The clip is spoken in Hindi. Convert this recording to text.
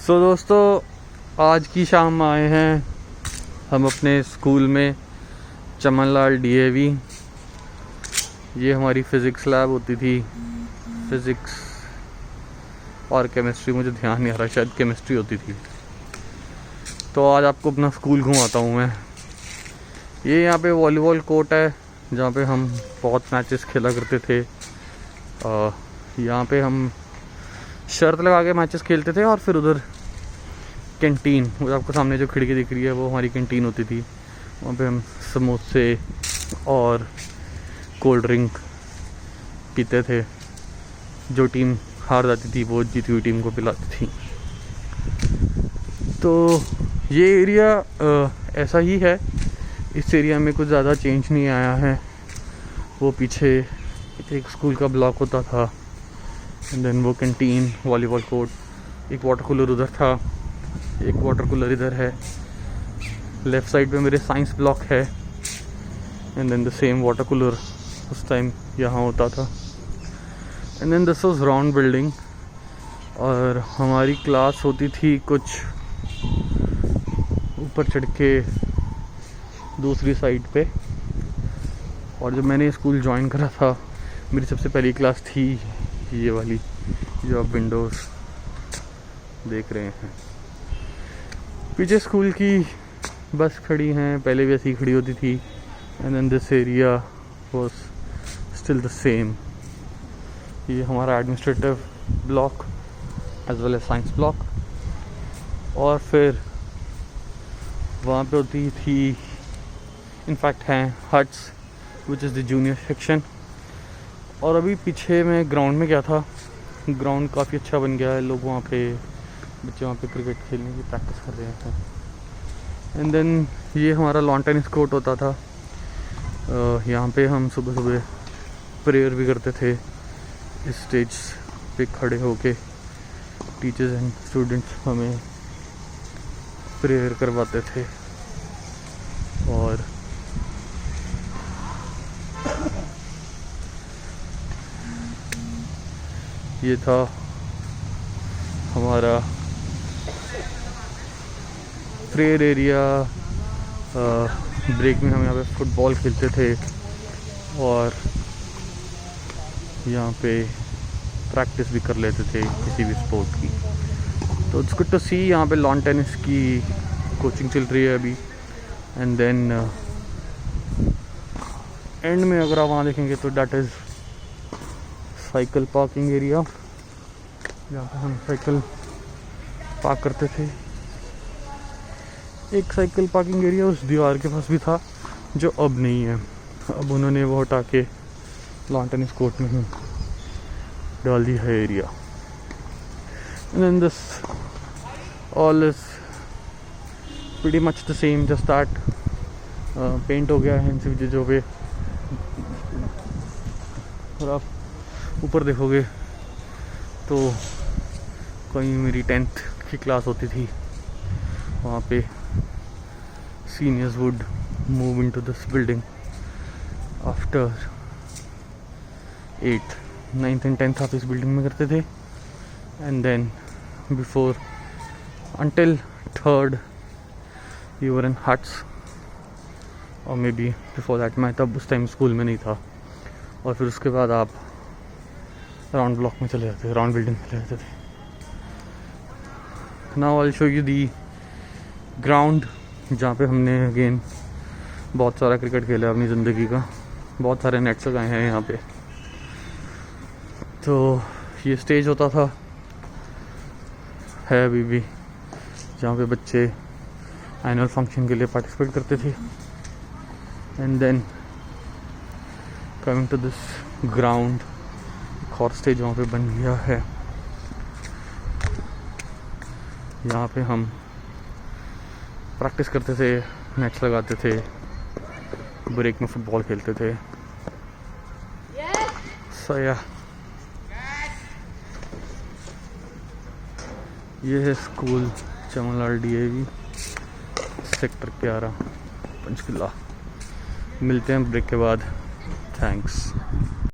दोस्तों आज की शाम आए हैं हम अपने स्कूल में, चमनलाल डीएवी। ये हमारी फ़िज़िक्स लैब होती थी, फ़िज़िक्स और केमिस्ट्री, मुझे ध्यान नहीं आ रहा, शायद केमिस्ट्री होती थी। तो आज आपको अपना स्कूल घुमाता हूँ मैं। ये यहाँ पे वॉलीबॉल कोर्ट है जहाँ पे हम बहुत मैचेस खेला करते थे। यहाँ पे हम शर्त लगा के मैचेस खेलते थे और फिर उधर कैंटीन, वो आपको सामने जो खिड़की दिख रही है वो हमारी कैंटीन होती थी। वहाँ पे हम समोसे और कोल्ड ड्रिंक पीते थे। जो टीम हार जाती थी वो जीती हुई टीम को पिलाती थी। तो ये एरिया ऐसा ही है, इस एरिया में कुछ ज़्यादा चेंज नहीं आया है। वो पीछे एक स्कूल का ब्लॉक होता था, एंड देन वो कैंटीन, वॉलीबॉल कोर्ट, एक वाटर कूलर उधर था, एक वाटर कूलर इधर है। लेफ़्ट साइड पे मेरे साइंस ब्लॉक है, and then the same water cooler उस टाइम यहाँ होता था। And then this was round building, और हमारी क्लास होती थी कुछ ऊपर चढ़ के दूसरी साइड पे। और जब मैंने स्कूल ज्वाइन करा था, मेरी सबसे पहली क्लास थी ये वाली जो आप विंडोज़ देख रहे हैं। पीछे स्कूल की बस खड़ी हैं, पहले भी ऐसी खड़ी होती थी। And then this area was still the same. ये हमारा administrative block as well as science block. और फिर वहाँ पे होती थी, इनफैक्ट हैं huts, which is the junior section. और अभी पीछे मैं ग्राउंड में गया था, ग्राउंड काफ़ी अच्छा बन गया है। लोग वहाँ पे, बच्चे वहाँ पे क्रिकेट खेलने की प्रैक्टिस कर रहे हैं। एंड देन ये हमारा लॉन टेनिस कोर्ट होता था। यहाँ पे हम सुबह सुबह प्रेयर भी करते थे, इस स्टेज पे खड़े होके टीचर्स एंड स्टूडेंट्स हमें प्रेयर करवाते थे। और ये था हमारा प्रेयर एरिया। ब्रेक में हम यहाँ पे फुटबॉल खेलते थे और यहाँ पे प्रैक्टिस भी कर लेते थे किसी भी स्पोर्ट की। तो इट्स गुड टू सी, यहाँ पे लॉन टेनिस की कोचिंग चल रही है अभी। एंड देन एंड में अगर आप वहाँ देखेंगे तो that is cycle parking area, जहाँ पे हम साइकिल पार्क करते थे। एक साइकिल पार्किंग एरिया उस दीवार के पास भी था जो अब नहीं है, अब उन्होंने वो हटा के लॉन टेनिस कोर्ट में ही डाल दिया है area. And then this all is pretty much the same, just that paint हो गया है इन सभी चीज़ों पे। और आप ऊपर देखोगे तो कहीं मेरी 10th की क्लास होती थी, वहाँ पे seniors would move into this building after 8th, 9th and 10th आप इस बिल्डिंग में करते थे। And then before until 3rd you were in huts, और मे बी बिफोर दैट, मैं तब उस टाइम स्कूल में नहीं था। और फिर उसके बाद आप राउंड ब्लॉक में चले जाते थे, राउंड बिल्डिंग में चले जाते थे। Now I will show you the ground, जहाँ पे हमने अगेन बहुत सारा क्रिकेट खेला है अपनी ज़िंदगी का, बहुत सारे नेट्स लगाए हैं यहाँ पे। तो ये स्टेज होता था, है अभी भी, जहाँ पे बच्चे एनुअल फंक्शन के लिए पार्टिसिपेट करते थे। And then coming to this ground, एक और स्टेज वहाँ पे बन गया है। यहाँ पे हम प्रैक्टिस करते थे, नेट्स लगाते थे, ब्रेक में फुटबॉल खेलते थे। सो या ये है school Chamanlal DAV, sector 11, Panchkula. मिलते हैं ब्रेक के बाद। थैंक्स।